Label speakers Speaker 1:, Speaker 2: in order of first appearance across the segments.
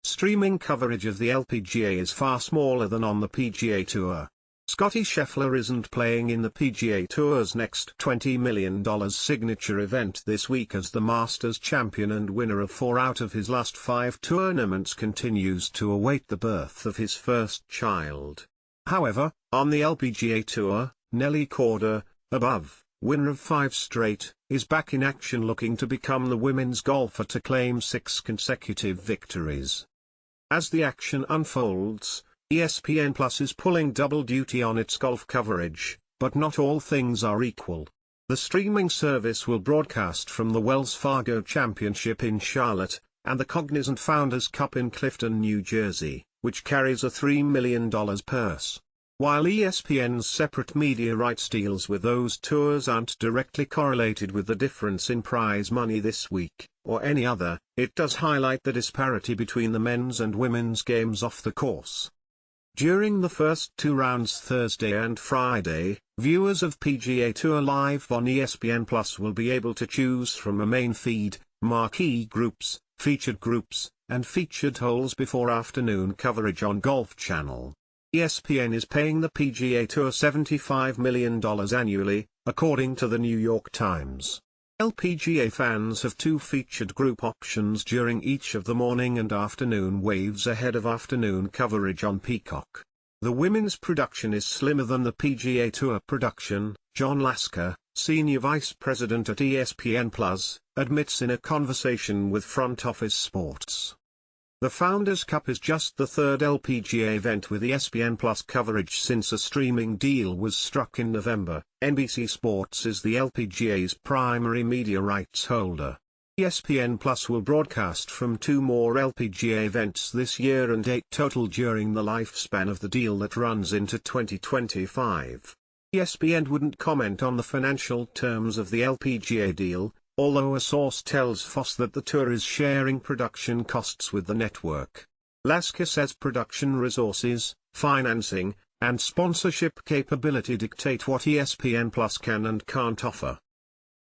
Speaker 1: streaming coverage of the LPGA is far smaller than on the PGA Tour. Scottie Scheffler isn't playing in the PGA Tour's next $20 million signature event this week as the Masters champion and winner of 4 out of his last 5 tournaments continues to await the birth of his first child. However, on the LPGA Tour, Nelly Korda, winner of 5 straight, is back in action looking to become the women's golfer to claim 6 consecutive victories. As the action unfolds, ESPN Plus is pulling double duty on its golf coverage, but not all things are equal. The streaming service will broadcast from the Wells Fargo Championship in Charlotte, and the Cognizant Founders Cup in Clifton, New Jersey, which carries a $3 million purse. While ESPN's separate media rights deals with those tours aren't directly correlated with the difference in prize money this week, or any other, it does highlight the disparity between the men's and women's games off the course. During the first 2 rounds Thursday and Friday, viewers of PGA Tour Live on ESPN Plus will be able to choose from a main feed, marquee groups, featured groups, and featured holes before afternoon coverage on Golf Channel. ESPN is paying the PGA Tour $75 million annually, according to the New York Times. LPGA fans have 2 featured group options during each of the morning and afternoon waves ahead of afternoon coverage on Peacock. The women's production is slimmer than the PGA Tour production, John Lasker, senior vice president at ESPN Plus, admits in a conversation with Front Office Sports. The Founders Cup is just the 3rd LPGA event with ESPN Plus coverage since a streaming deal was struck in November. NBC Sports is the LPGA's primary media rights holder. ESPN Plus will broadcast from 2 more LPGA events this year and 8 total during the lifespan of the deal that runs into 2025. ESPN wouldn't comment on the financial terms of the LPGA deal, although a source tells Fox that the tour is sharing production costs with the network. Lasker says production resources, financing, and sponsorship capability dictate what ESPN Plus can and can't offer.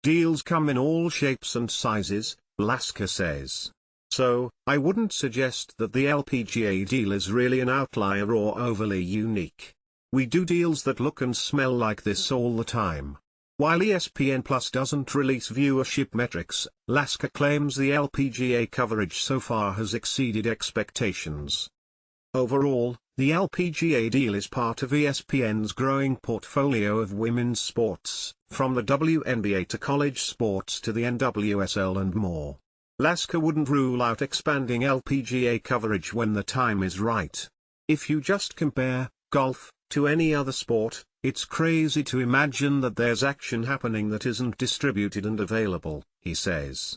Speaker 1: Deals come in all shapes and sizes, Lasker says. So, I wouldn't suggest that the LPGA deal is really an outlier or overly unique. We do deals that look and smell like this all the time. While ESPN Plus doesn't release viewership metrics, Lasker claims the LPGA coverage so far has exceeded expectations. Overall, the LPGA deal is part of ESPN's growing portfolio of women's sports, from the WNBA to college sports to the NWSL and more. Lasker wouldn't rule out expanding LPGA coverage when the time is right. If you just compare golf to any other sport, it's crazy to imagine that there's action happening that isn't distributed and available, he says.